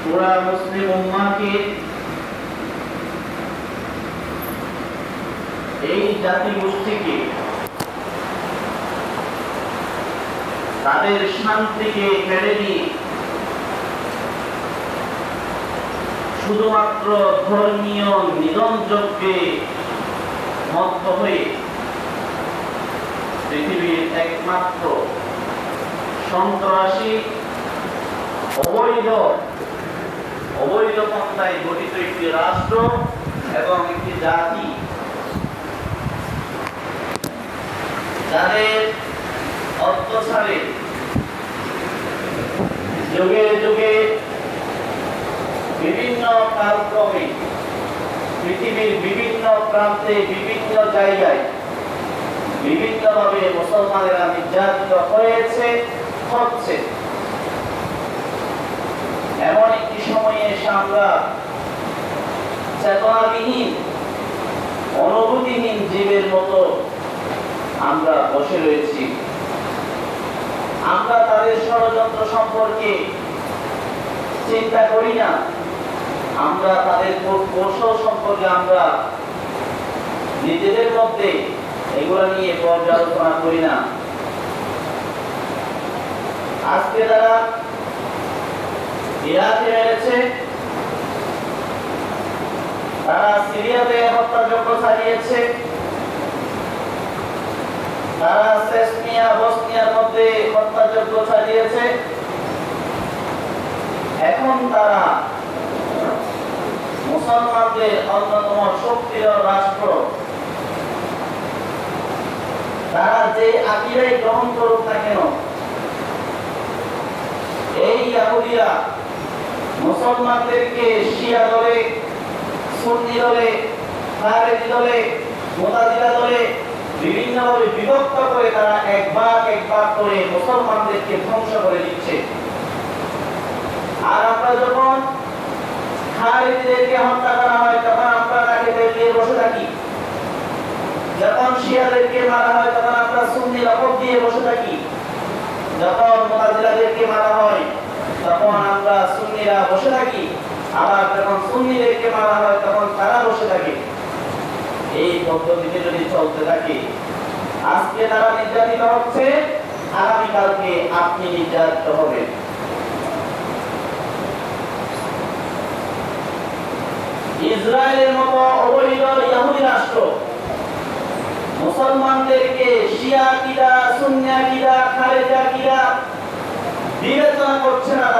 পুরা মুসলিম উম্মাহকে এই জাতিগোষ্ঠীকে তাদের শান্তিকে কেড়ে নিয়ে শুধুমাত্র ধর্মীয় নিধনযজ্ঞে মত্ত হয়ে পৃথিবীর একমাত্র সন্ত্রাসী অবৈধ পন্থায় গঠিত একটি রাষ্ট্র এবং একটি জাতি, যাদের অত্যাচারে যুগে যুগে বিভিন্ন কালক্রমে পৃথিবীর বিভিন্ন প্রান্তে বিভিন্ন জায়গায় বিভিন্নভাবে মুসলমানেরা নির্যাতিত হয়েছে, হচ্ছে। এমন একটি সময়ে এসে আমরা চেতনাবিহীন, অনুভূতিহীন জীবের মতো আমরা বসে রয়েছি। আমরা তাদের ষড়যন্ত্র সম্পর্কে চিন্তা করি না, আমরা তাদের কৌশল সম্পর্কে আমরা নিজেদের মধ্যে এগুলো নিয়ে পর্যালোচনা করি না। আজকে যারা ইরাকে মেরেছে, তারা সিরিয়াতে হত্যাযজ্ঞ চালিয়েছে, তারা চেচনিয়া বসনিয়ার মধ্যে হত্যাযজ্ঞ চালিয়েছে। এখন তারা মুসলমানদের অন্যতম শক্তির রাষ্ট্র, তারা যে আকীদাই গ্রহণ করুক না কেন, এই ইহুদিরা মুসলমানদেরকে শিয়া দলে, সুন্নি দলে, খারেজি দলে, মুতাজিলা দলে বিভিন্নভাবে বিভক্ত করে তারা এক ভাগ করে মুসলমানদেরকে ধ্বংস করে দিচ্ছে। আর আমরা যখন খারেজিদেরকে হত্যা করা হয় তখন আমরা তাকে দেখে বসে থাকি, যখন শিয়াদেরকে মারা হয় তখন আমরা সুন্নি লকব দিয়ে বসে থাকি, যখন মুতাজিলাদেরকে মারা হয় তখন আমরা সুন্নিরা বসে থাকি, আবার যখন সুন্নিদেরকে মারা হয় তখন তারা বসে থাকে। এই পদ্ধতিতে যদি চলতে থাকে, আজকে তারা নির্যাতিত হচ্ছে, আগামীকালকে আপনি নির্যাতিত হবেন। ইসরায়েলের মতো অবৈধ ইহুদি রাষ্ট্র মুসলমানদেরকে শিয়া আকীদা, সুন্নি আকীদা, খারেজি আকীদা বিবেচনা করছে না।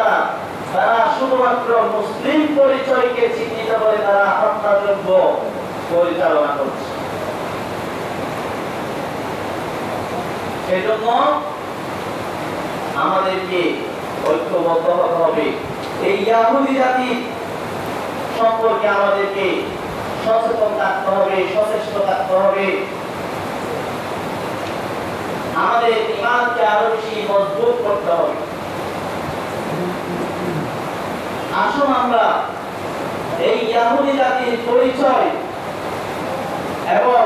তারা শুধুমাত্র মুসলিম পরিচয়কে চিহ্নিত করে তারা হত্যাযজ্ঞ পরিচালনা করছে। সেজন্য আমাদেরকে ঐক্যবদ্ধ হতে হবে। এই ইহুদি জাতি সম্পর্কে আমাদেরকে সচেতন থাকতে হবে, সচেষ্ট থাকতে হবে। আমাদের ঈমানকে আরো বেশি মজবুত করতে হবে। আসুন আমরা এই ইহুদি জাতির পরিচয় এবং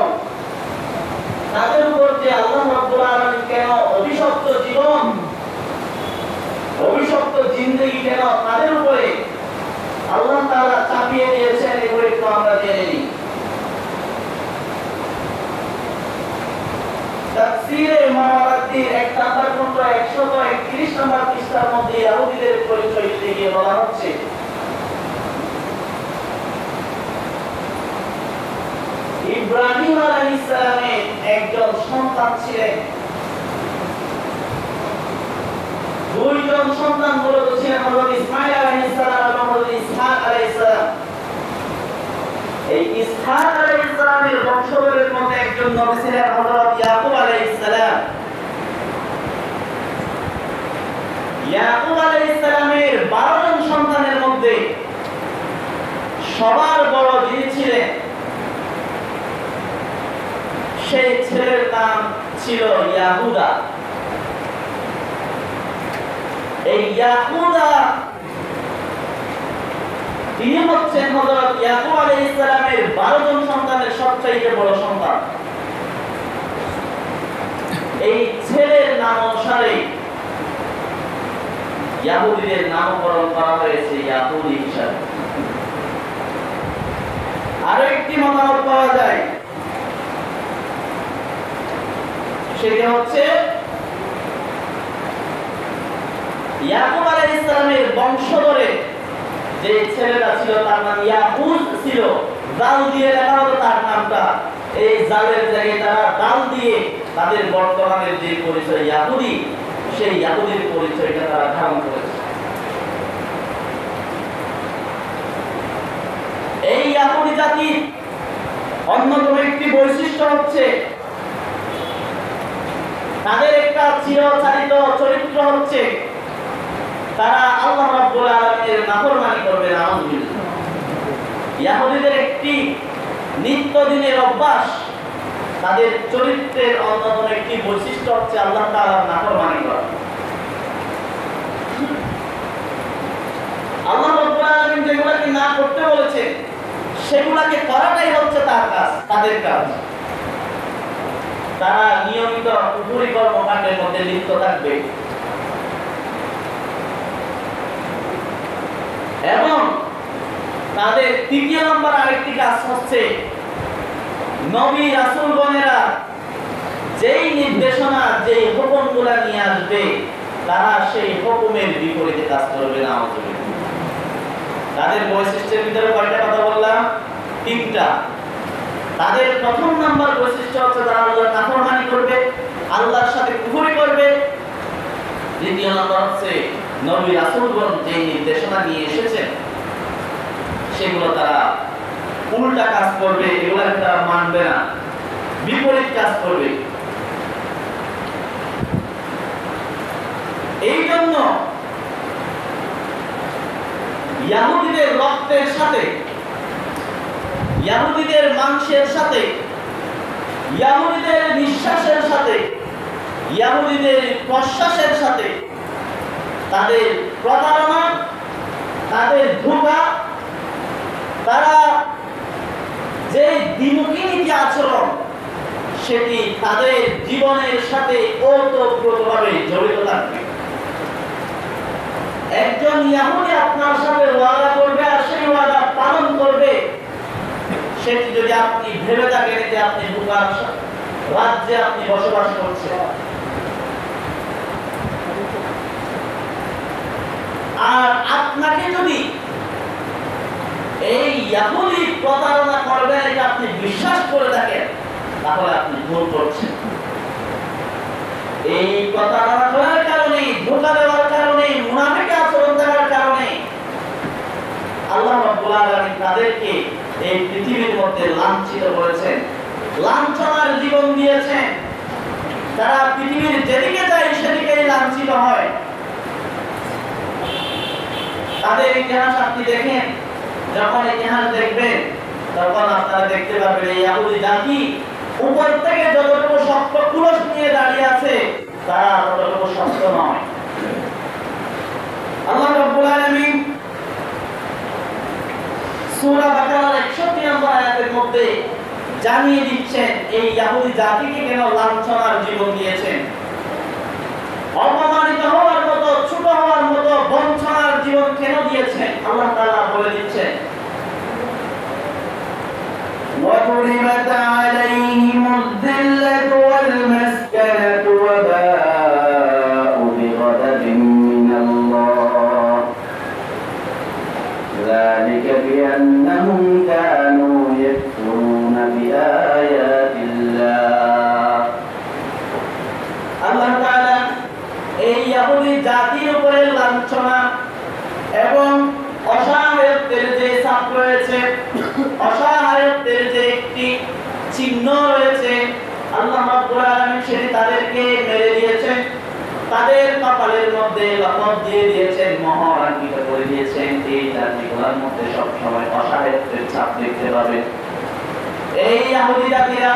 তাদের উপর যে আল্লাহ রাব্বুল আলামিন কেন অভিশপ্ত জীবন, অভিশপ্ত জিন্দেগি কেন তাদের উপরে আল্লাহ তাআলা চাপিয়ে দিয়েছেন, এগুলো একটু আমরা জেনে নিই। তাফসীরে মুবারাকীর 1 নম্বর খণ্ড 131 নম্বর পৃষ্ঠার মধ্যে ইহুদিদের পরিচয় দিয়ে বলা হচ্ছে, ইব্রাহিম আলাইহিস সালামের একজন সন্তান ছিলেন। দুইজন সন্তান মূলত ছিলেন হযরত ইসমাঈল আলাইহিস সালাম এবং হযরত ইসহাক আলাইহিস সালাম। এই ইসহাক আলাইহিস সালামের বংশধরের মধ্যে একজন নবী ছিলেন হযরত ইয়াকুব আলাইহিস সালাম। ইয়াকুব আলাইহিস সালামের 12 জন সন্তানের মধ্যে সবার বড় যিনি ছিলেন, সেই ছেলের নাম ছিল ইয়াহুদা। এই ইয়াহুদা তিনি হচ্ছেন হযরত ইয়াকুব আলাইহিস সালামের 12 জন সন্তানের সবচেয়ে বড় সন্তান। এই ছেলের নাম অনুসারে ইহুদিদের নামকরণ করা হয়েছে ইয়াহুদি আরো একটি মতামত পাওয়া যায়, সেটা হচ্ছে ইয়াকুব আলাইহিস সালামের বংশধরে যে ছেলেটা ছিল তার নাম ইয়াকুব ছিল, জাল দিয়ে লেখা হতো তার নামটা। এই জালের জায়গায় তারা দাল দিয়ে তাদের বর্তমানের যে পরিচয় ইয়াহুদি, সেই ইয়াহুদির পরিচয়টা তারা ধারণ করেছে। এই ইয়াহুদি জাতির অন্যতম একটি বৈশিষ্ট্য হচ্ছে তাদের একটা চিরচারিত চরিত্র হচ্ছে তারা আল্লাহ রাব্বুল আলামিনের নাফরমানি করবে। নাউযুবিল্লাহ। ইহুদিদের একটি নিত্যদিনের অভ্যাস, তাদের চরিত্রের অন্যতম একটি বৈশিষ্ট্য হচ্ছে আল্লাহ তাআলার নাফরমানি করা। আল্লাহ রাব্বুল আলামিন যেগুলোকে না করতে বলেছেন সেগুলোকে করাটাই হচ্ছে তার কাজ, তাদের কাজ। তারা নিয়মিত কুফরি কর্মকাণ্ডের মধ্যে লিপ্ত থাকবে এবং তাদের তৃতীয় নম্বর আরেকটি কাজ হচ্ছে নবী রাসূলগণেরা যেই নির্দেশনা, যেই হুকুমগুলো নিয়ে আসবে তারা সেই হুকুমের বিপরীতে কাজ করবে না। তাদের বৈশিষ্ট্যের ভিতরে কয়টা কথা বললাম? তিনটা। তাদের প্রথম নাম্বার বৈশিষ্ট্য হচ্ছে তারা আল্লাহর নাফরমানি করবে, আল্লাহর সাথে কুফরি করবে। দ্বিতীয় নাম্বার হচ্ছে নবী রাসূলগণ যে নির্দেশনা নিয়ে এসেছেন সেগুলো তারা উল্টা কাজ করবে, এগুলো তারা মানবে না, বিপরীত কাজ করবে। এই জন্য ইহুদিদের রক্তের সাথে, ইহুদিদের মাংসের সাথে, ইহুদিদের নিঃশ্বাসের সাথে, ইহুদিদের প্রশ্বাসের সাথে তাদের প্রতারণা, তাদের ধোঁকা, তারা যে দ্বিমুখী নীতি আচরণ সেটি তাদের জীবনের সাথে ওতপ্রোতভাবে জড়িত থাকবে। একজন ইহুদি আপনার সাথে ওয়াদা করবে আর সেই ওয়াদা পালন করবে, সেটি যদি আপনি ভেবে থাকেন যে আপনি ধোঁকার রাজ্যে আপনি বসবাস করছেন, আর আপনাকে যদি এই ইহুদি প্রতারণা করবে এটা আপনি বিশ্বাস করে থাকেন, তাহলে আপনি ভুল করছেন। এই প্রতারণা করার কারণে, ধোঁকা দেওয়ার কারণে, মুনাফিক আচরণ করার কারণে আল্লাহ রাব্বুল আলামিন তাদেরকে এই পৃথিবীর মধ্যে লাঞ্ছিত করেছেন, লাঞ্ছনার জীবন দিয়েছেন। তারা পৃথিবীর যেদিকে যায় সেদিকেই লাঞ্ছিত হয়। তাদের ইতিহাস আপনি দেখেন, যখন ইতিহাস দেখবেন তখন আপনারা দেখতে পাবেন এই ইহুদি জাতি উপর থেকে যতটুকু শক্ত কুলস নিয়ে দাঁড়িয়ে আছে তারা ততটুকু শক্ত নয়। আল্লাহ রাব্বুল আলামিন সূরা বাকারার 61 নম্বর আয়াতের মধ্যে জানিয়ে দিচ্ছেন এই ইহুদি জাতিকে কেন লাঞ্ছনার জীবন দিয়েছেন, অপমানিত হওয়ার মতো, ছোট হওয়ার মতো বঞ্চনার জীবন কেন দিয়েছেন। আল্লাহ তাআলা বলে দিচ্ছেন, وَضُرِبَتْ عَلَيْهِمُ الذِّلَّةُ وَالْمَسْكَنَةُ وَبَاءُوا بِغَضَبٍ مِّنَ اللَّهِ ذَلِكَ بِأَنَّهُمْ كَانُوا يَكْفُرُونَ بِآيَاتِ اللَّهِ। আল্লাহ তাআলা এই ইহুদি জাতির উপরে লাঞ্ছনা এবং অসহায়ত্বের যে ছাপ রয়েছে, অসহায়ত্বের যে একটি চিহ্ন রয়েছে, আল্লাহ রাব্বুল আলামিন সেটি তাদেরকে মেরে দিয়েছেন। তাদের কপালের মধ্যে লকব দিয়ে দিয়েছেন, মোহর আঙ্কিত করে দিয়েছেন। এই জাতিগুলোর মধ্যে সব সময় অসহায়ত্বের ছাপ দেখতে পাবেন। এই ইহুদি জাতিরা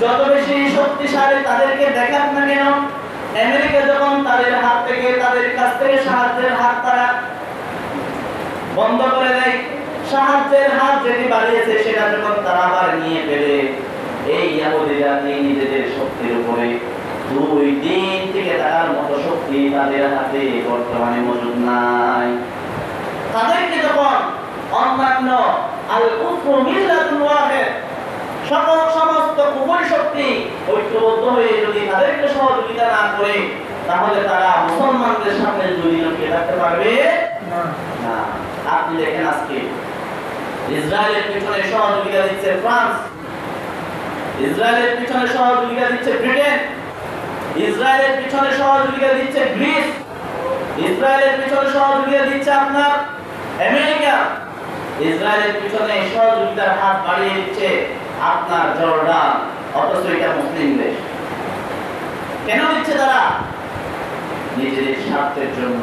যত বেশি শক্তিশালী তাদেরকে দেখাক না কেন, আমেরিকা যখন তাদের হাত থেকে, তাদের কাছ থেকে সাহায্যের হাত তারা বন্ধ করে দেয়, সাহায্যের হাত যেটি বাড়িয়েছে সেটা যখন তারা আবার নিয়ে ফেলে, এই ইহুদি জাতি নিজেদের শক্তির উপরে 2 দিন থেকে তার মতো শক্তি তাদের হাতে বর্তমানে মজুদ নাই। তাদেরকে যখন অন্যান্য আল কুফরু মিল্লাতুন ওয়াহিদ, সমস্ত কুফরি শক্তি ঐক্যবদ্ধ হয়ে যদি তাদেরকে সহযোগিতা না করে, তাহলে তারা মুসলমানদের সামনে দুই লুকিয়ে থাকতে পারবে না। আপনি দেখেন আজকে ইসরায়েলের পিছনে সহযোগিতা দিচ্ছে ফ্রান্স, ইসরায়েলের পিছনে সহযোগিতা দিচ্ছে ব্রিটেন, ইসরায়েলের পিছনে সহযোগিতা দিচ্ছে গ্রিস, ইসরায়েলের পিছনে সহযোগিতা দিচ্ছে আপনার আমেরিকা, ইসরায়েলের পিছনে সহযোগিতার হাত বাড়িয়ে দিচ্ছে আপনার জর্ডান, অথচ এটা মুসলিম দেশ। কেন দিচ্ছে তারা? নিজেদের স্বার্থের জন্য।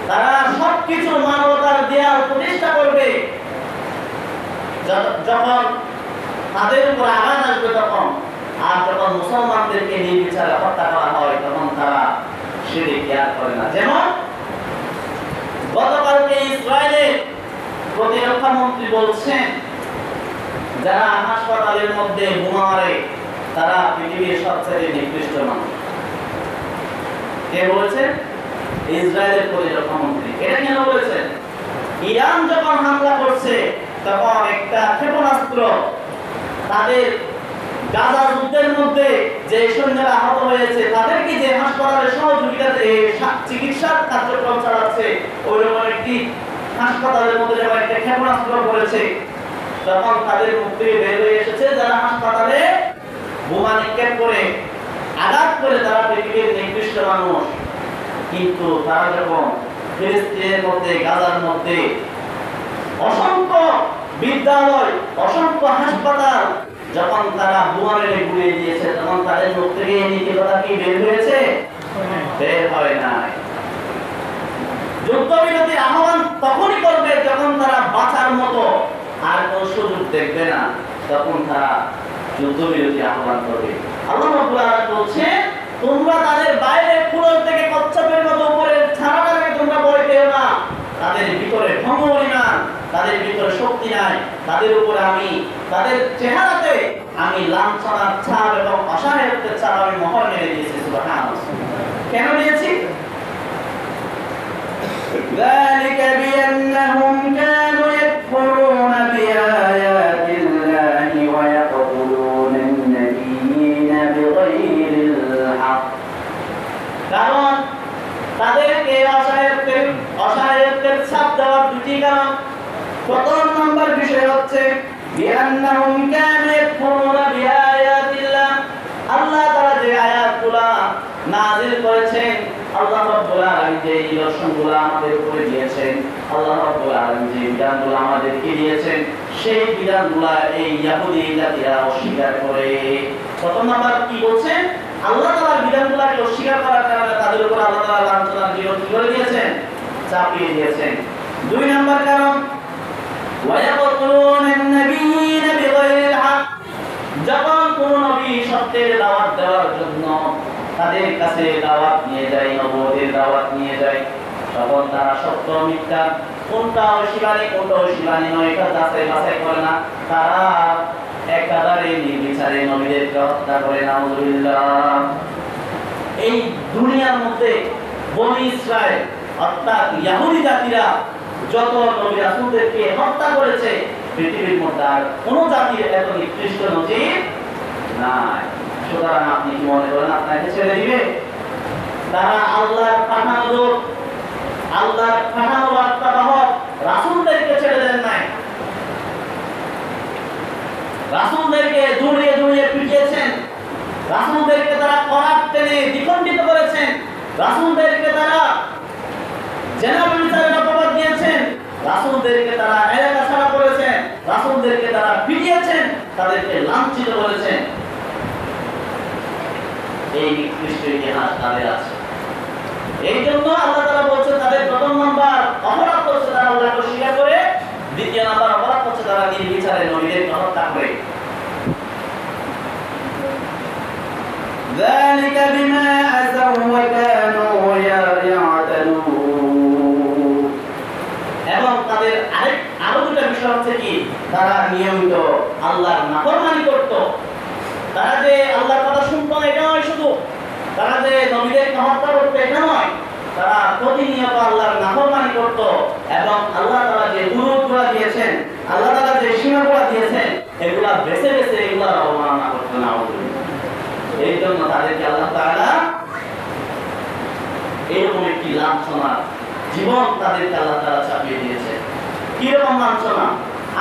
তারা সবকিছু মানবতার দেয়াল প্রতিষ্ঠা করবে, যখন তাদের উপর আঘাত আসবে তখন, আর যখন মুসলমানদেরকে নির্বিচারে হত্যা করা হয় তখন তারা সেটা কেয়ার করে না। যেমন গতকালকে ইসরায়েলের প্রতিরক্ষা মন্ত্রী বলছেন, যারা হাসপাতালের মধ্যে বোমা মারে তারা পৃথিবীর সবচেয়ে নিকৃষ্ট মানুষ। কে বলেছেন? ইসরায়েলের প্রতিরক্ষা মন্ত্রী। এটা কেন বলেছেন? ইরান যখন হামলা করছে তখন একটা ক্ষেপণাস্ত্র তাদের গাজা যুদ্ধের মধ্যে যে সৈন্যরা আহত হয়েছে তাদেরকে যে হাসপাতালে সহযোগিতাতে চিকিৎসার কার্যক্রম চালাচ্ছে, ওইরকম একটি হাসপাতালের মধ্যে যখন একটা ক্ষেপণাস্ত্র পড়েছে তখন তাদের মুখ থেকে বের হয়ে এসেছে যারা হাসপাতালে বোমা নিক্ষেপ করে আঘাত করে তারা পৃথিবীর নিকৃষ্ট মানুষ। কিন্তু তারা যখন ফিলিস্তিনের মধ্যে, গাজার মধ্যে অসংখ্য বিদ্যালয়, অসংখ্য হাসপাতাল যখন তারা বোমা মেরে গুড়িয়ে দিয়েছে তখন তাদের মুখ থেকে এই নীতিকথা কি বের হয়েছে? বের হয় নাই। যুদ্ধবিরতির আহ্বান তখনই করবে যখন তারা বাঁচার মতো আর কোনো সুযোগ দেখবে না, তখন তারা যুদ্ধবিরতি আহ্বান করবে। আল্লাহ রাব্বুল আলামিন বলছেন, তোমরা তাদের বাইরে ফুলর থেকে কচ্ছপের মতো উপরে ছাড়াটাকে তোমরা ভয় পেও না। তাদের ভিতরে ভঙ্গপরিমাণ, তাদের ভিতরে শক্তি নাই, তাদের উপরে আমি, তাদের চেহারাতে আমি লাঞ্ছনার ছাপ এবং অসহায়ত্বের ছাপ আমি মোহর মেরে দিয়েছি। সুবহানাল্লাহ। কেন দিয়েছি? ذلك بأنهم كانوا يكفرون بآيات الله ويقتلون النبيين بغير الحق। কারণ তাদেরকে অসহায়ত্বের ছাপ দেওয়ার দুটি কারণ। প্রথম নম্বর বিষয় হচ্ছে বিআন্নাহুম কানু ইয়াকফুরুনা বিআয়াতিল্লাহ, আল্লাহ তাআলা যে আয়াতগুলো নাযিল করেছেন, আল্লাহ রাব্বুল আলামিন যে নিদর্শনগুলো আমাদের উপরে দিয়েছেন, আল্লাহ রাব্বুল আলামিন যে বিধানগুলো আমাদেরকে দিয়েছেন, সেই বিধানগুলো এই ইহুদি জাতিরা অস্বীকার করে। প্রথম নাম্বার কি বলছেন? আল্লাহ তাআলার বিধানগুলোকে অস্বীকার করার কারণে তাদের উপর আল্লাহ তাআলা লাঞ্ছনার বিরোধ করে দিয়েছেন, চাপিয়ে দিয়েছেন। দুই নাম্বার কারণ ওয়ায়াকুলুনা আন-নাবিয়্যিনা বিগাইরিল হক, যখন কোন নবী সত্যের দাওয়াত দেওয়ার জন্য তাদের কাছে দাওয়াত নিয়ে যায়, নবুয়তের দাওয়াত নিয়ে যায়, তখন তারা সত্য মিথ্যা কোনটা অস্বীকারী কোনটা অস্বীকারী নয় এটা যাচাই বাছাই করে না। তারা একেবারে নির্বিচারে নবীদেরকে হত্যা করে। নাউযুবিল্লাহ। এই দুনিয়ার মধ্যে বনী ইসরাইল অর্থাৎ ইহুদি জাতিরা যত নবী রাসূলদেরকে হত্যা করেছে, পৃথিবীর মধ্যে আর কোন জাতির এত নিকৃষ্ট নজির নাই। সুতরাং আপনি কি মনে করেন আপনাকে ছেড়ে দিবে? তারা আল্লাহর পাঠানো দূত, আল্লাহর পাঠানো বার্তাবাহক রাসূলদেরকে ছেড়ে দেন নাই। রাসূলদেরকে জড়িয়ে জড়িয়ে পিটিয়েছেন, রাসূলদেরকে তারা করাত টেনে দ্বিখণ্ডিত করেছেন, রাসূলদেরকে তারা জেনা বিচারের অপবাদ দিয়েছেন, রাসূলদেরকে তারা এলাকা ছাড়া করেছেন, রাসূলদেরকে তারা পিটিয়েছেন, তাদেরকে লাঞ্ছিত করেছেন। এই নিকৃষ্ট ইতিহাস তাদের আছে। এই জন্য আল্লাহ তাআলা বলছেন তাদের প্রথম নাম্বার অপরাধ করছে তারা আল্লাহকে অস্বীকার করে, দ্বিতীয় নাম্বার অপরাধ করছে তারা নির্বিচারে নবীদেরকে হত্যা করে। ذلك بما عصوا وكانوا يعتدون। এবং তাদের আরো দুটো বিষয় হচ্ছে কি, তারা নিয়মিত আল্লাহর নাফরমানি করত। তারা যে আল্লাহর কথা শুনতো না এটা নয়, শুধু তারা যে নবীদেরকে হত্যা করতো এটা নয়, তারা প্রতিনিয়ত আল্লাহর নাফরমানি করত এবং আল্লাহ তাআলা যে হুদুদগুলো দিয়েছেন, আল্লাহ তাআলা যে সীমাগুলো দিয়েছেন, এগুলা বেছে বেছে এগুলা অবমাননা করত না। এই জন্য তাদেরকে আল্লাহ তাআলা এরকম একটি লাঞ্ছনার জীবন তাদেরকে আল্লাহ তাআলা চাপিয়ে দিয়েছে। কিরকম লাঞ্ছনা?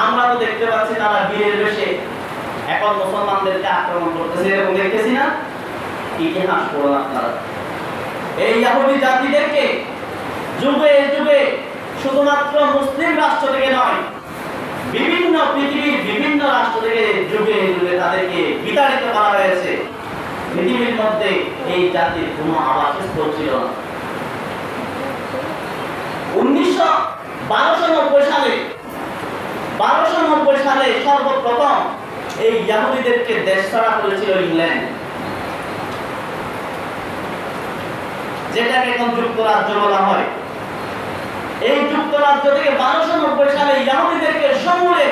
আমরা তো দেখতে পাচ্ছি তারা বীরের বেশে এখন মুসলমানদেরকে আক্রমণ করতেছে, এরকম দেখতেছি না? ইতিহাস পড়ুন আপনারা। এই ইহুদি জাতিদেরকে যুগে যুগে শুধুমাত্র মুসলিম রাষ্ট্র থেকে নয়, বিভিন্ন পৃথিবীর বিভিন্ন রাষ্ট্র থেকে যুগে যুগে তাদেরকে বিতাড়িত করা হয়েছে। পৃথিবীর মধ্যে এই জাতির কোনো আবাসস্থল ছিল না। 1290 সালে সর্বপ্রথম এই ইহুদিদেরকে দেশ ছাড়া করেছিল ইংল্যান্ড, যেটাকে এখন যুক্তরাজ্য বলা হয়। এই যুক্তরাজ্য থেকে 1290 সালে ইহুদিদেরকে সমূলে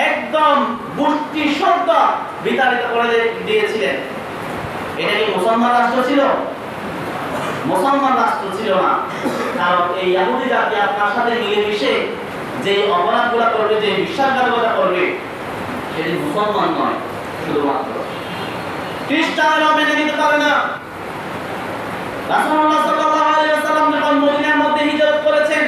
একদম গোষ্ঠী শব্দ বিতাড়িত করে দিয়েছিলেন। এটা কি মুসলমান রাষ্ট্র ছিল? মুসলমান রাষ্ট্র ছিল না। কারণ এই ইহুদি জাতি আপনার সাথে মিলেমিশে যে অপরাধগুলো করবে, যে বিশ্বাসঘাতকতা করবে, সেটি মুসলমান নয়, শুধুমাত্র খ্রিস্টানরা মেনে নিতে পারে না। রাসূলুল্লাহ সাল্লাল্লাহু আলাইহি ওয়াসাল্লাম যখন মদিনার মধ্যে হিজরত করেছেন,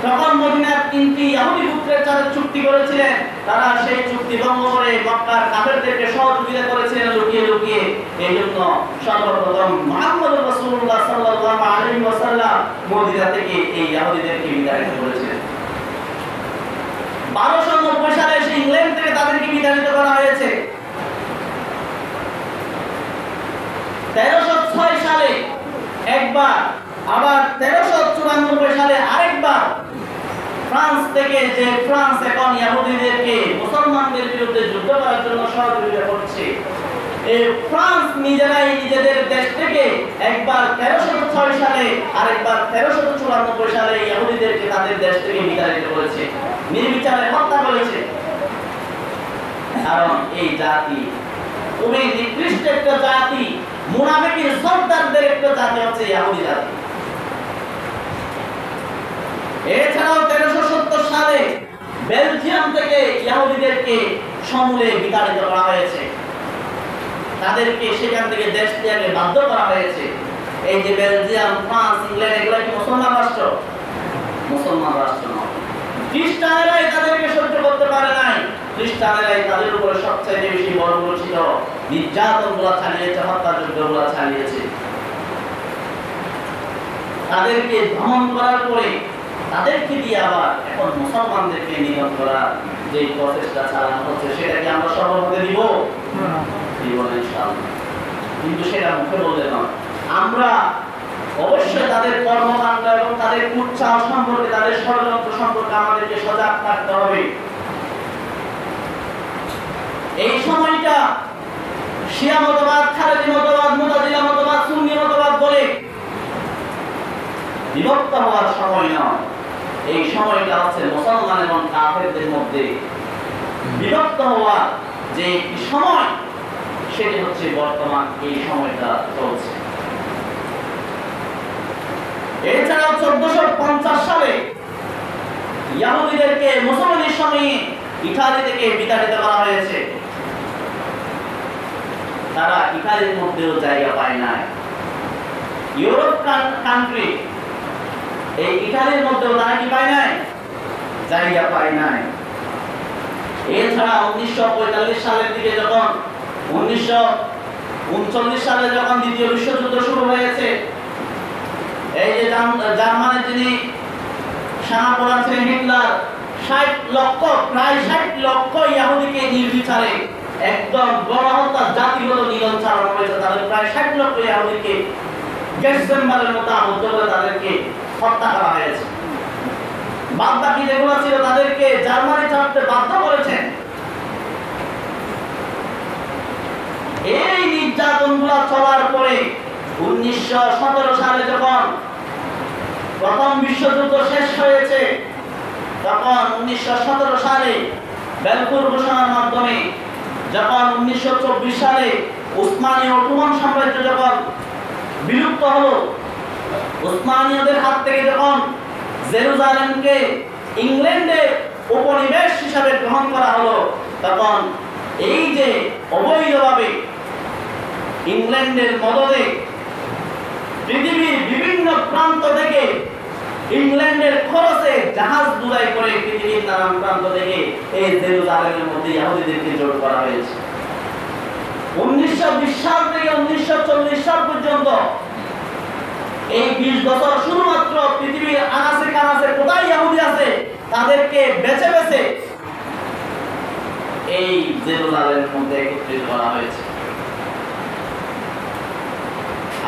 তখন মদিনার 3টি ইহুদি গোত্রের সাথে চুক্তি করেছিলেন। তারা সেই চুক্তি ভঙ্গ করে মক্কার কাফেরদেরকে সহযোগিতা করেছিলেন লুকিয়ে লুকিয়ে। এইজন্য সর্বপ্রথম মুহাম্মদুর রাসূলুল্লাহ সাল্লাল্লাহু আলাইহি ওয়াসাল্লাম মদিনা থেকে এই ইহুদিদেরকে বিতাড়িত করেছিলেন। 1290 সালে সেই ইংল্যান্ড থেকে তাদেরকে বিতাড়িত করা হয়েছে। 1306 সালে একবার, আবার 1394 সালে আরেকবার ফ্রান্স থেকে, যে ফ্রান্স এখন ইহুদিদেরকে মুসলমানদের বিরুদ্ধে যুদ্ধ করার জন্য সহযোগিতা করছে, এই ফ্রান্স নিজেরাই নিজেদের দেশ থেকে একবার 1306 সালে আরেকবার 1394 সালে ইহুদিদেরকে তাদের দেশ থেকে বিতাড়িত করেছে, নির্বিচারে হত্যা করেছে। কারণ এই জাতি খুবই নিকৃষ্ট একটা জাতি, মুনাফিকের সর্দারদের একটা জাতি হচ্ছে ইহুদি জাতি। এছাড়াও 1370 সালে বেলজিয়াম থেকে ইহুদিদেরকে সমূলে বিতাড়িত করা হয়েছে, তাদেরকে সেখান থেকে দেশ ত্যাগে বাধ্য করা হয়েছে। এই যে বেলজিয়াম, ফ্রান্স, ইংল্যান্ড, এগুলো কি মুসলমান রাষ্ট্র? মুসলমান রাষ্ট্র নয়। খ্রিস্টানেরাই তাদেরকে সহ্য করতে পারে নাই। খ্রিস্টানেরাই তাদের উপরে সবচেয়ে বেশি বর্বরচিত নির্যাতনগুলো চালিয়েছে, হত্যাযজ্ঞগুলো চালিয়েছে। তাদেরকে দমন করার পরে তাদেরকে দিয়ে আবার এখন মুসলমানদেরকে নিধন করার যে প্রচেষ্টা চালানো হচ্ছে, সেটা কি আমরা সর্বমতে দিব? দিব না ইনশাআল্লাহ। কিন্তু সেটা মুখে বলতে নয়, আমরা অবশ্যই তাদের কর্মকাণ্ড এবং তাদের কুৎসাহ সম্পর্কে, তাদের ষড়যন্ত্র সম্পর্কে আমাদেরকে সজাগ থাকতে হবে। এই সময়টা শিয়া মতবাদ, খারেজি মতবাদ, মুতাজিলা মতবাদ, সুন্নি মতবাদ বলে বিভক্ত হওয়ার সময় নয়। এই সময়টা হচ্ছে মুসলমান এবং কাফেরদের মধ্যে বিভক্ত হওয়ার যে সময়, সেটি হচ্ছে বর্তমান এই সময়টা চলছে। এছাড়াও 1450 সালে ইহুদিদেরকে মুসলমানের সময়ে ইতালি থেকে বিতাড়িত করা হয়েছে। তারা ইতালির মধ্যেও জায়গা পায় নাই। ইউরোপ কান্ট্রি এই ইতালির মধ্যেও তারা কি পায় নাই? জায়গা পায় নাই। এছাড়া 1945 সালের দিকে যখন 1939 সালে যখন দ্বিতীয় বিশ্বযুদ্ধ শুরু হয়েছে, এই যে জার্মানির যিনি সেনাপ্রধান ছিলেন হিটলার, প্রায় 60 লক্ষ ইহুদিকে নির্বিচারে একদম গণহত্যা, জাতিগত নিধন চালানো হয়েছে। তাদের প্রায় 60 লক্ষ ইহুদিকে গ্যাস চেম্বারের মতো আবদ্ধ করে তাদেরকে হত্যা করা হয়েছে। বাদ বাকি যেগুলো ছিল তাদেরকে জার্মানি ছাড়তে বাধ্য করেছেন। এই নির্যাতনগুলো চলার পরে 1917 সালে যখন প্রথম বিশ্বযুদ্ধ শেষ হয়েছে, তখন 1917 সালে বেলফুর ঘোষণার মাধ্যমে, যখন 1924 সালে উসমানীয় অটোমান সাম্রাজ্য যখন বিলুপ্ত হলো, উসমানীয়দের হাত থেকে যখন জেরুজালেমকে ইংল্যান্ডের উপনিবেশ হিসাবে গ্রহণ করা হলো, তখন এই যে অবৈধভাবে ইংল্যান্ডের মদদে পৃথিবীর বিভিন্ন প্রান্ত থেকে ইংল্যান্ডের খরচে জাহাজ দুলাই করে পৃথিবীর নানান প্রান্ত থেকে এই জেরুজালেমের মধ্যে ইহুদিদেরকে জোর করা হয়েছে। 1920 সাল থেকে 1940 সাল পর্যন্ত এই 20 বছর শুধুমাত্র পৃথিবীর আনাচে কানাচে কোথায় ইহুদি আছে তাদেরকে বেছে বেছে এই জেরুজালেমের মধ্যে একত্রিত করা হয়েছে।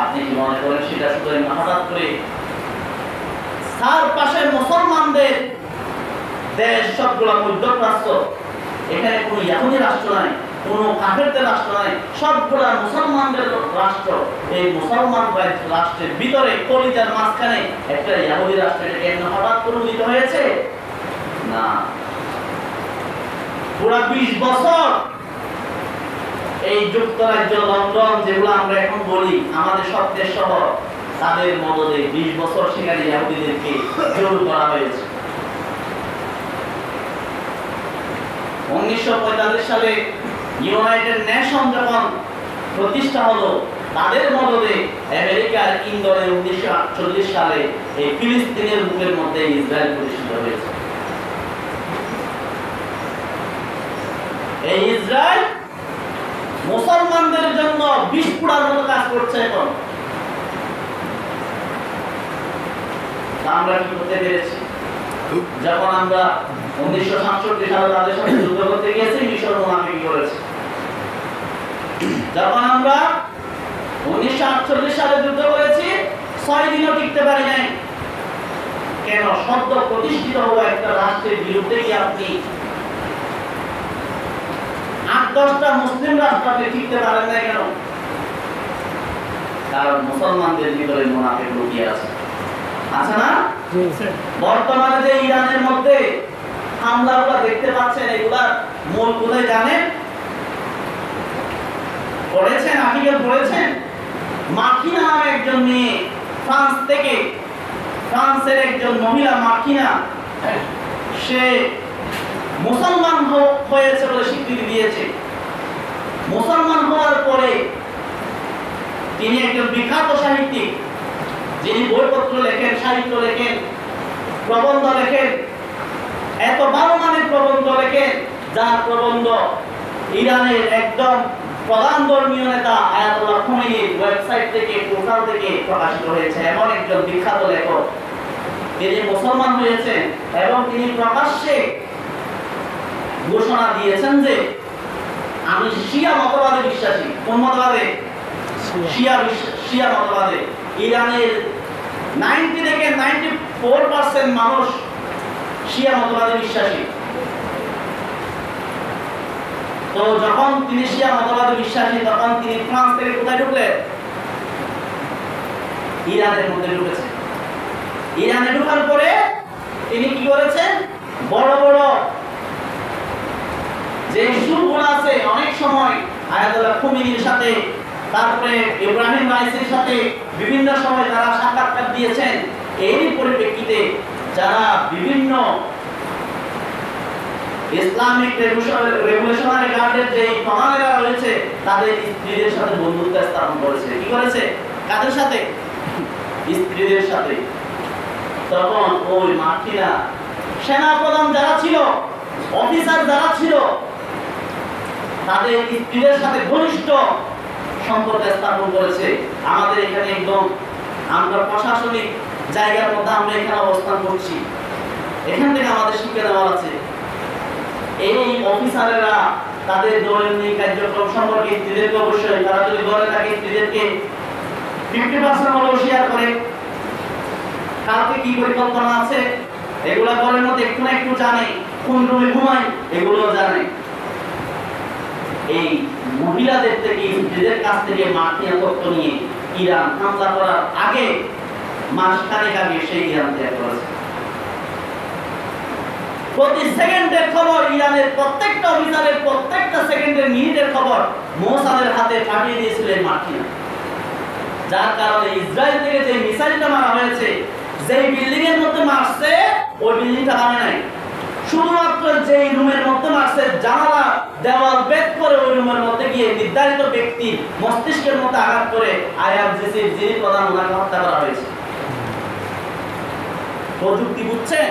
আপনি কি মনে করেন সেটা শুধু হঠাৎ করে চারপাশে মুসলমানদের দেশ সবগুলো মধ্যপ্রাচ্য, এখানে কোনো ইহুদি রাষ্ট্র নাই, কোনো কাফেরদের রাষ্ট্র নাই, সবগুলা মুসলমানদের রাষ্ট্র। এই মুসলমান রাষ্ট্রের ভিতরে কলিজার মাঝখানে একটা ইহুদি রাষ্ট্র, এটা কেন হঠাৎ করে উদিত হয়েছে? না, পুরা 20 বছর এই যুক্তরাজ্য, লন্ডন, যেগুলো আমরা এখন বলি আমাদের সবচেয়ে শহর, তাদের মদদে 20 বছর সেখানে ইহুদিদেরকে জোর করা হয়েছে। 1945 সালে ইউনাইটেড নেশন যখন প্রতিষ্ঠা হলো, তাদের মদদে আমেরিকার ইন্দোরে 1948 সালে এই ফিলিস্তিনের বুকের মধ্যে ইসরায়েল প্রতিষ্ঠিত হয়েছে। এই ইসরায়েল মুসলমানদের জন্য বিষ পোড়ার মতো কাজ করছে। এখন আমরা কি করতে পেরেছি? যখন আমরা 1967 সালে তাদের সাথে যুদ্ধ করতে গিয়েছি, মিশর মুনাফিকি করেছে। যখন আমরা 1948 সালে যুদ্ধ করেছি, 6 দিনও টিকতে পারি নাই। কেন? সদ্য প্রতিষ্ঠিত হওয়া একটা রাষ্ট্রের বিরুদ্ধে কি আপনি 8-10টা মুসলিম রাষ্ট্র আপনি টিকতে পারেন না কেন? কারণ মুসলমানদের ভিতরে মুনাফিক লুকিয়ে আছে, আছে না? বর্তমানে যে ইরানের মধ্যে হামলাগুলো দেখতে পাচ্ছেন, এগুলার মূল কোথায় জানেন? পড়েছেন, আর্টিকেল পড়েছেন? মার্কিনা নামে একজন মেয়ে ফ্রান্স থেকে, ফ্রান্সের একজন মহিলা মার্কিনা, সে মুসলমান হয়েছে বলে স্বীকৃতি দিয়েছে। মুসলমান হওয়ার পরে তিনি একজন বিখ্যাত সাহিত্যিক, যিনি বইপত্র লেখেন, সাহিত্য লেখেন, প্রবন্ধ লেখেন, এত ভালো মানের প্রবন্ধ লেখেন, যার প্রবন্ধ ইরানের একদম প্রধান ধর্মীয় নেতা আয়াতুল্লাহ খোমেনির ওয়েবসাইট থেকে, পোর্টাল থেকে প্রকাশিত হয়েছে। এমন একজন বিখ্যাত লেখক, তিনি মুসলমান হয়েছেন এবং তিনি প্রকাশ্যে ঘোষণা দিয়েছেন যে আমি শিয়া মতবাদে বিশ্বাসী। কোন মতবাদে? শিয়া মতবাদে। ইরানের 90 থেকে 94% মানুষ শিয়া মতবাদে বিশ্বাসী। তো যখন তিনি শিয়া মতবাদে বিশ্বাসী, তখন তিনি ফ্রান্স থেকে কোথায় ঢুকলেন? ইরানের মধ্যে ঢুকেছে। ইরানে ঢোকার পরে তিনি কি করেছেন? বড় বড় যে ইস্যুগুলো আছে, অনেক সময় আয়াতুল্লাহ খোমেনির সাথে, তারপরে ইব্রাহিম রাইসির সাথে বিভিন্ন সময় তারা সাক্ষাৎকার দিয়েছেন। এর পরিপ্রেক্ষিতে যারা বিভিন্ন ইসলামিক রেভলিউশনারি গার্ডের যে প্রধানেরা রয়েছে, তাদের স্ত্রীদের সাথে বন্ধুত্ব স্থাপন করেছে। কি করেছে? কাদের সাথে? স্ত্রীদের সাথে। তখন ওই মার্কিনা সেনাপ্রধান যারা ছিল, অফিসার যারা ছিল, তাদের স্ত্রীদের সাথে ঘনিষ্ঠ সম্পর্ক স্থাপন করেছে। আমাদের এখানে একদম আমরা প্রশাসনিক জায়গার মধ্যে আমরা এখানে অবস্থান করছি, এখান থেকে আমাদের শিক্ষা দেওয়া আছে। এই অফিসারেরা তাদের দৈনন্দিন কার্যক্রম সম্পর্কে স্ত্রীদেরকে অবশ্যই, তারা যদি ঘরে থাকে স্ত্রীদেরকে 50% হলেও শেয়ার করে। কালকে কি পরিকল্পনা আছে এগুলো ঘরের মধ্যে একটু না একটু জানে, কোন রুমে ঘুমায় এগুলো জানে। এই মহিলাদের থেকে, স্ত্রীদের কাছ থেকে মার্কিনা তথ্য নিয়ে ইরান হামলা করার আগে, মাসখানেক আগে সেই ইরান ত্যাগ করেছে। প্রতি সেকেন্ডের খবর, ইরানের প্রত্যেকটা অফিসারের প্রত্যেকটা সেকেন্ডের মিনিটের খবর মোসাদের হাতে পাঠিয়ে দিয়েছিলেন মার্কিনা। যার কারণে ইসরায়েল থেকে যে মিসাইলটা মারা হয়েছে, যেই বিল্ডিং এর মধ্যে মারছে ওই বিল্ডিংটা ভাঙে নাই, শুধুমাত্র যেই রুমের মধ্যে মারছে জানালা দেওয়াল ভেদ করে ওই রুমের মধ্যে গিয়ে নির্ধারিত ব্যক্তি মস্তিষ্কের মধ্যে আঘাত করে আইআরজিসির যিনি প্রধান ওনাকে হত্যা করা হয়েছে। প্রযুক্তি বুঝছেন?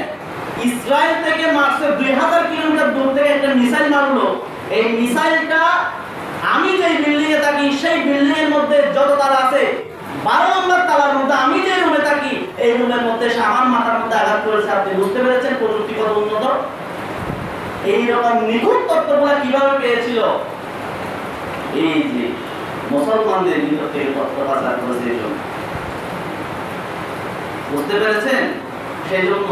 ইসরায়েল থেকে মারছে 2000 কিলোমিটার দূর থেকে একটা মিসাইল মারলো। এই মিসাইলটা আমি যেই বিল্ডিং এ থাকি সেই বিল্ডিং এর মধ্যে যত তালা আছে 12 নম্বর তালার মধ্যে আমি যে রুমে থাকি এই রুমের মধ্যে আমার মাথার মধ্যে আঘাত করেছে। আপনি বুঝতে পেরেছেন প্রযুক্তি কত উন্নত? এইরকম নিখুঁত তথ্যগুলা কিভাবে পেয়েছিল? এই যে মুসলমানদের ভিতর থেকে তথ্য পাচার করেছে। এই জন্য বুঝতে পেরেছেন? সেই জন্য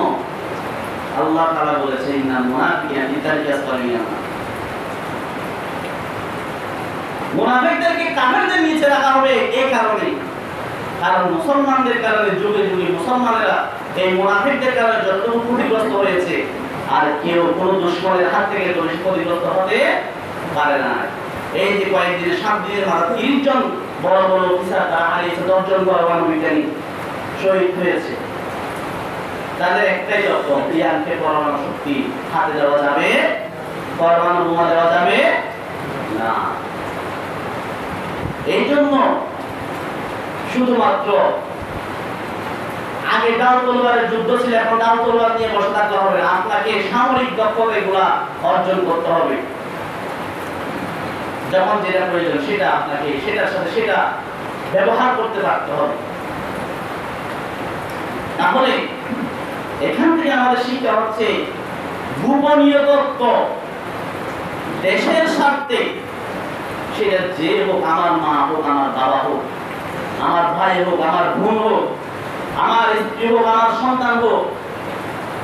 আল্লাহ তাআলা বলেছেন ইন্না মুনাফিকিনা ফি দারকিল আসফালি মিনান নার। মুনাফিকদেরকে কাফেরদের নিচে রাখা হবে এই কারণে, কারণ মুসলমানদের কারণে যুগে যুগে মুসলমানেরা এই মুনাফিকদের কারণে যতটুকু ক্ষতিগ্রস্ত হয়েছে আর কেউ কোনো দুশমনের হাত থেকে ক্ষতিগ্রস্ত হতে পারে না। এই যে কয়েকদিনে 7 দিনের মাথায় 30 জন বড় বড় অফিসার তারা হারিয়েছে, 10 জন পরমাণু বিজ্ঞানী শহীদ হয়েছে। তাদের একটাই লক্ষ্য, ইরানকে পরমাণু শক্তি হাতে দেওয়া যাবে, পরমাণু বোমা দেওয়া যাবে না। এই জন্য শুধুমাত্র আগে ডাল তলোয়ারের যুদ্ধ ছিল, এখন ডাল তলোয়ার নিয়ে বসে থাকতে হবে। আপনাকে সামরিক দক্ষতা এগুলা অর্জন করতে হবে। যখন যেটা প্রয়োজন সেটা আপনাকে সেটার সাথে সেটা ব্যবহার করতে পারতে হবে। তাহলে এখান থেকে আমাদের শিক্ষা হচ্ছে গোপনীয় তথ্য দেশের স্বার্থে, সেটা যে হোক, আমার মা হোক, আমার বাবা হোক, আমার ভাই হোক, আমার বোন হোক, আমার স্ত্রী হোক, আমার সন্তান হোক,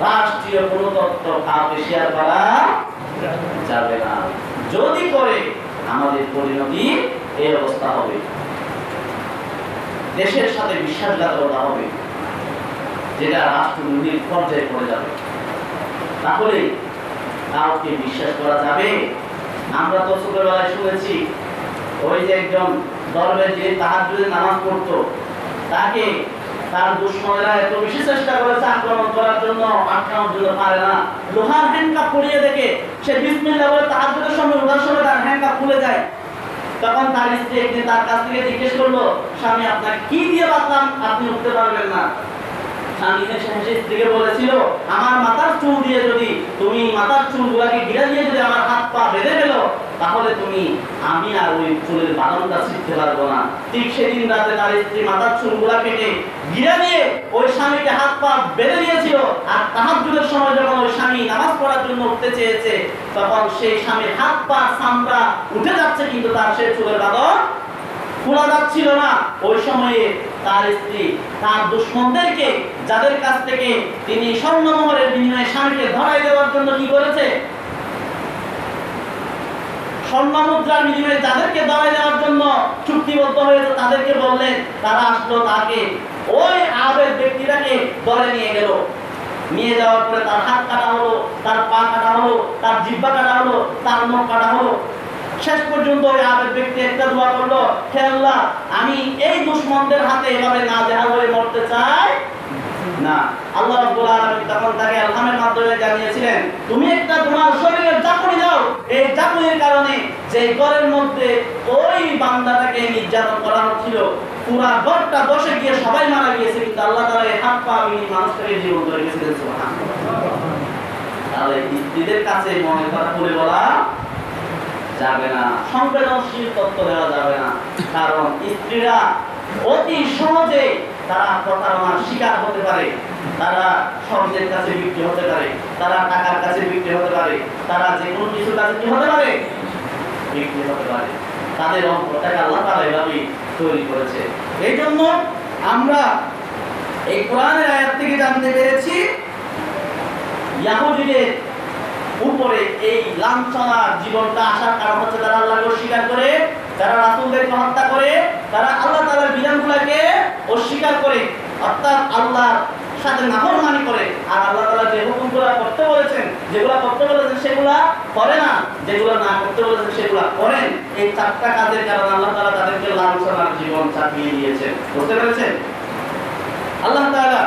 রাষ্ট্রীয় কোনো তথ্য কাউকে শেয়ার করা যাবে না। যদি করে আমাদের পরিণতি এই অবস্থা হবে, দেশের সাথে বিশ্বাসঘাতকতা হবে, যেটা রাষ্ট্রদ্রোহীর পর্যায়ে পড়ে যাবে। তাহলে কাউকে বিশ্বাস করা যাবে? আমরা তো ছোটবেলায় শুনেছি ওই যে একজন দরবেশ যে তাহাজ্জুদের নামাজ পড়তো, তাকে তার দুশমনেরা এত বেশি চেষ্টা করেছে আক্রমণ করার জন্য, আটকানোর জন্য পারে না। লোহার হ্যান্ডকাপ পরিয়ে দেখে সে বিসমিল্লাহ বলে তাহাজ্জুদের সময় ওঠার সময় তার হ্যান্ডকাপ খুলে যায়। তখন তার স্ত্রী একদিন তার কাছ থেকে জিজ্ঞেস করলো, স্বামী আপনাকে কি দিয়ে বাঁধলাম আপনি উঠতে পারবেন না? স্বামী হেসে স্ত্রীকে বলেছিল, আমার মাথার চুল দিয়ে যদি তুমি মাথার চুলগুলাকে গিরা দিয়ে যদি আমার হাত পা বেঁধে ফেলো তাহলে আমি আর ওই চুলের বাঁধনটা শিখতে পারবো না। ঠিক সেদিন রাতে তার স্ত্রী মাথার চুলগুলা কেটে গিরা দিয়ে ওই স্বামীকে হাত পা বেঁধে দিয়েছিল। আর তাহাজ্জুদের সময় যখন ওই স্বামী নামাজ পড়ার জন্য উঠতে চেয়েছে তখন সেই স্বামীর হাত পা চামড়া উঠে যাচ্ছে, কিন্তু তার সেই চুলের বাঁধন খোলা যাচ্ছিল না। ওই সময়ে তার স্ত্রী তার দুশমনদেরকে, যাদের কাছ থেকে তিনি স্বর্ণমোহরের বিনিময়ে স্বামীকে ধরাই দেওয়ার জন্য কি করেছে, স্বর্ণ মুদ্রার বিনিময়ে যাদেরকে ধরাই দেওয়ার জন্য চুক্তিবদ্ধ হয়েছে তাদেরকে বললেন, তারা আসলো, তাকে ওই আবেদ ব্যক্তিটাকে ধরে নিয়ে গেল। নিয়ে যাওয়ার পরে তার হাত কাটা হলো, তার পা কাটা হলো, তার জিহ্বা কাটা হলো, তার মুখ কাটা হলো। শেষ পর্যন্ত ওই আবেদ ব্যক্তি একটা দোয়া করলো, হে আল্লাহ, আমি এই দুশমনদের হাতে এভাবে নাজেহাল হয়ে মরতে চাই না। আল্লাহ রাব্বুল আলামিন তখন তাকে ইলহামের মাধ্যমে জানিয়েছিলেন, তুমি একটা তোমার শরীরের জাপুনি দাও। এই জাপুনির কারণে যে ঘরের মধ্যে ওই বান্দাটাকে নির্যাতন করা হচ্ছিল পুরা ঘরটা বসে গিয়ে সবাই মারা গিয়েছে, কিন্তু আল্লাহ তাআলা এই হাত পা মিনি মানুষটাকে জীবন করে গেছিলেন। সুবহানাল্লাহ। তাহলে স্ত্রীদের কাছে মনের কথা বলে বলা যাবে না, সংবেদনশীল তথ্য দেওয়া যাবে না। কারণ স্ত্রীরা অতি সহজে তারা প্রতারণার শিকার হতে পারে, তারা সমাজের কাছে বিক্রি হতে পারে, তারা টাকার কাছে বিক্রি হতে পারে, তারা যে কোনো কিছুর কাছে কি হতে পারে, বিক্রি হতে পারে। তাদের অন্তরটাকে আল্লাহ তাআলা এভাবেই তৈরি করেছে। এই জন্য আমরা এই কোরআনের আয়াত থেকে জানতে পেরেছি ইহুদীদের উপরে এই লাঞ্ছনার জীবনটা আসার কারণ হচ্ছে তারা আল্লাহকে অস্বীকার করে, তারা রাসূলদেরকে হত্যা করে, তারা আল্লাহ তাআলার বিধানগুলোকে অস্বীকার করে, অর্থাৎ আল্লাহর সাথে নাফরমানি করে। আর আল্লাহ তাআলা যে হুকুমগুলো করতে বলেছেন যেগুলো করতে বলেছেন সেগুলা করে না, যেগুলো না করতে বলেছেন সেগুলো করেন। এই চারটা কাজের কারণে আল্লাহ তাআলা তাদেরকে লাঞ্ছনার জীবন চাপিয়ে দিয়েছেন। বুঝতে পেরেছেন? আল্লাহ তাআলা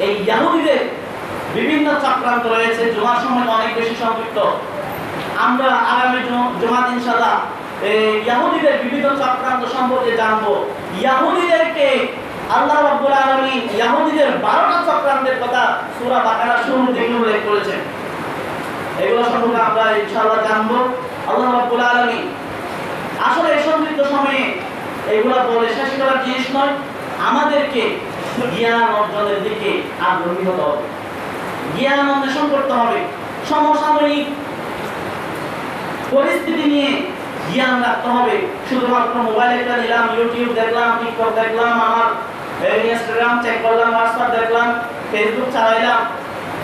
এই ইহুদিদের বিভিন্ন চক্রান্ত রয়েছে, জুমার সময় অনেক বেশি সংযুক্ত। আমরা আগামী জুমার ইনশাআল্লাহ এই ইহুদিদের বিভিন্ন চক্রান্ত সম্পর্কে জানবো। ইহুদিদেরকে আল্লাহ রাব্বুল আলামিন ইহুদিদের 12টা চক্রান্তের কথা সূরা বাকারার শুরুতে উল্লেখ করেছেন। এগুলো সম্পর্কে আমরা ইনশাআল্লাহ জানবো। আল্লাহ রাব্বুল আলামিন আসলে এই সংযুক্ত সময়ে এগুলো বলে শেষ করার জিনিস নয়, আমাদেরকে জ্ঞান অর্জনের দিকে আগ্রহী হতে হবে, জ্ঞান অন্বেষণ করতে হবে। সমসাময়িক পরিস্থিতি নিয়ে জ্ঞান রাখতে হবে। শুধুমাত্র মোবাইল একটা নিলাম, ইউটিউব দেখলাম, টিকটক দেখলাম, আমার ইনস্টাগ্রাম চেক করলাম, হোয়াটসঅ্যাপ দেখলাম, ফেসবুক চালাইলাম,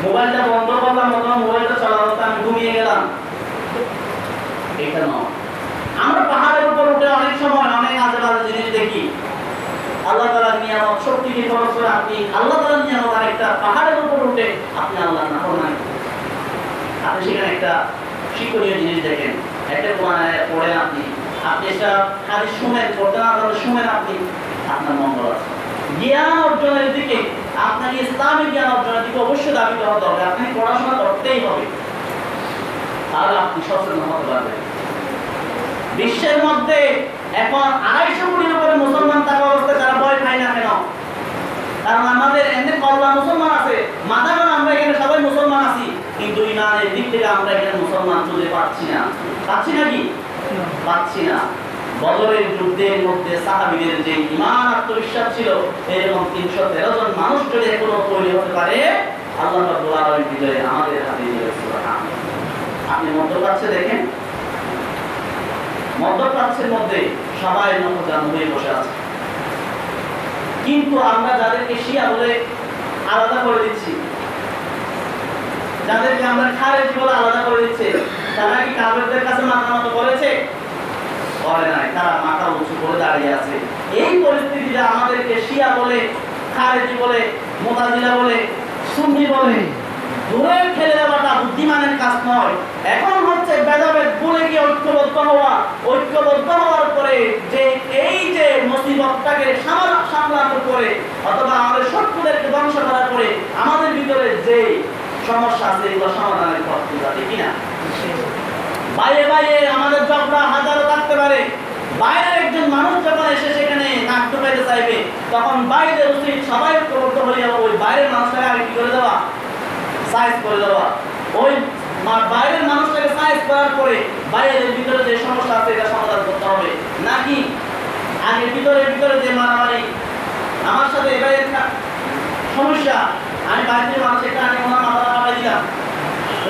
মোবাইলটা বন্ধ করলাম, অথবা মোবাইলটা চালাতে আমি ঘুমিয়ে গেলাম, এটা নয়। আমরা পাহাড়ের উপর উঠে অনেক সময় অনেক আজে বাজে জিনিস দেখি। আল্লাহ তাআলার নিয়ামত শক্তিকে খরচ করে আপনি আল্লাহ তাআলার নিয়ামত আরেকটা পাহাড়ের উপর উঠে আপনি আল্লাহর নাফরমানি, আপনি সেখানে একটা শিক্ষণীয় জিনিস দেখেন, একটা কোরআন পড়েন, আপনি একটা হাদিস শুনেন, পড়তে না পারলে শুনেন, আপনি আপনার মঙ্গল আছে। জ্ঞান অর্জনের দিকে আপনাকে ইসলামিক জ্ঞান অর্জনের দিকে অবশ্যই দাবিত হতে হবে। আপনি পড়াশোনা করতেই হবে, তাহলে আপনি সচেতন হতে পারবেন। বিশ্বের মধ্যে এখন 250 কোটির উপরে মুসলমান থাকা অবস্থায় তারা ভয় পায় না কেন? কারণ আমাদের এমনি কল্লা মুসলমান আছে, মাথা কারণ আমরা এখানে সবাই মুসলমান আছি, কিন্তু ইমানের দিক থেকে আমরা এখানে মুসলমান খুঁজে পাচ্ছি না। পাচ্ছি নাকি? পাচ্ছি না। বদরের যুদ্ধের মধ্যে সাহাবীদের যে ঈমান আত্মবিশ্বাস ছিল, এরকম 313 জন মানুষ যদি এখনো তৈরি হতে পারে, আল্লাহ রাব্বুল আলামিন বিজয় আমাদের হাতে দিয়ে সুবহানাল্লাহ। আপনি মধ্যপ্রাচ্যে দেখেন, মধ্যপ্রাচ্যের মধ্যে সবাই নতজানু হয়ে বসে আছে, কিন্তু আমরা যাদেরকে শিয়া বলে আলাদা করে দিচ্ছি, যাদেরকে আমরা খারেজি বলে আলাদা করে দিচ্ছি, তারা কি কাফেরদের কাছে মাথা নত করেছে? করে নাই। তারা মাথা উঁচু করে দাঁড়িয়ে আছে। এই পরিস্থিতিতে আমাদেরকে শিয়া বলে, খারেজি বলে, মুতাজিলা বলে, সুন্নি বলে দূরে ঠেলে দেওয়াটা বুদ্ধিমানের কাজ নয়। এখন হচ্ছে ভেদাভেদ ভুলে গিয়ে ঐক্যবদ্ধ হওয়া, ঐক্যবদ্ধ হওয়ার পরে যে এই যে মুসিবতটাকে সামলানোর পরে অথবা আমাদের শত্রুদেরকে ধ্বংস করার পরে আমাদের ভিতরে যে সমস্যা আছে এগুলো সমাধানের পথ খোঁজা, ঠিক না? বাইরে বাইরে আমাদের ঝগড়া হাজারো থাকতে পারে, বাইরের একজন মানুষ যখন এসে সেখানে নাক ডুবাইতে চাইবে, তখন বাইরের উচিত সবাই ঐক্যবদ্ধ হয়ে ওই বাইরের মানুষটাকে আগে কি করে দেওয়া, সাইজ করে দেওয়া। ওই বাইরের মানুষটাকে সাইজ করার পরে বাইরের ভিতরে যে সমস্যা আছে এটা সমাধান করতে হবে, নাকি আগে ভিতরে যে মারামারি, আমার সাথে এবারে সমস্যা, আমি বাইরের মানুষের কানে ওনার মাথা কাটাই দিলাম,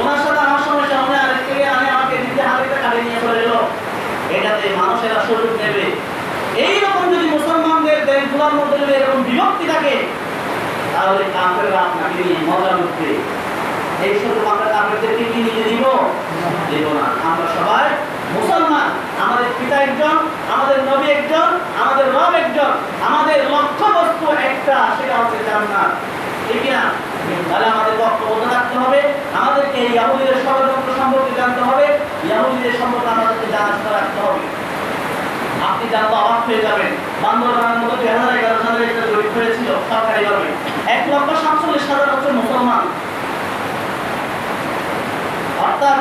ওনার সাথে আমার সমস্যা, উনি আরেক থেকে আনে আমাকে দিতে হাতে কাটে নিয়ে চলে এলো, এটাতে মানুষেরা সুযোগ নেবে। এইরকম যদি মুসলমানদের দেশগুলোর মধ্যে যদি এরকম বিভক্তি থাকে, তাহলে কাফেররা আপনাকে নিয়ে মজা লুটবে। এই সুযোগ আমরা কাফেরদেরকে কি নিতে দিব? দেব না। আমরা সবাই মুসলমান, আমাদের পিতা একজন, আমাদের নবী একজন, আমাদের রব একজন, আমাদের লক্ষ্যবস্তু একটা, সেটা হচ্ছে জান্নাত, ঠিক না? তাহলে আমাদের ঐক্যবদ্ধ থাকতে হবে। আমাদেরকে ইহুদিদের ষড়যন্ত্র সম্পর্কে জানতে হবে, ইহুদিদের সম্পর্কে আমাদেরকে জানাশোনা রাখতে হবে। আপনি জানতে অবাক হয়ে যাবেন, বান্দরবানের মতো 2011 সালে একটা জরিপ হয়েছিল সরকারিভাবে, 1,47,000 হচ্ছে মুসলমান, অর্থাৎ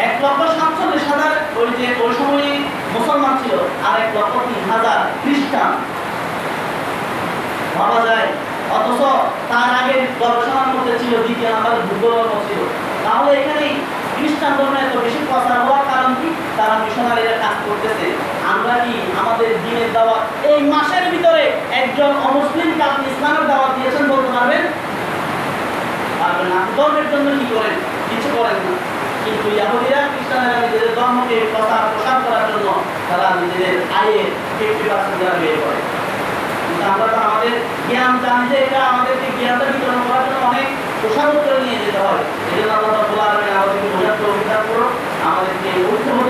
1,47,000 ওই যে ওই সময় মুসলমান ছিল, আর 1,03,000 খ্রিস্টান। ভাবা যায়। অথচ তার আগে গবেষণার মধ্যে ছিল দ্বিতীয় নাম্বার বৌদ্ধ ধর্ম ছিল। তাহলে এখানে খ্রিস্টান ধর্মে এত বেশি প্রচার হওয়ার কারণ কি? তারা মিশনারিরা কাজ করতেছে। আমরা কি আমাদের দ্বীনের দাওয়াত এই মাসের ভিতরে একজন অমুসলিমকে আপনি ইসলামের দাওয়াত দিয়েছেন বলতে পারবেন? পারবেন না। ধর্মের জন্য কি করেন? কিছু করেন না। কিন্তু ইহুদিরা খ্রিস্টানেরা নিজেদের ধর্মকে প্রসার করার জন্য তারা নিজেদের আয়ের 50% তারা ব্যয় করে। আমরা তো আমাদের জ্ঞান জানি যে এটা আমাদেরকে জ্ঞানটা বিতরণ করার জন্য অনেক প্রসার উত্তর নিয়ে যেতে হয়। এই জন্য আল্লাহ রাব্বুল আলামিন আমাদেরকে বোঝার তৌফিক দান করুন, আমাদেরকে ঐক্যবদ্ধ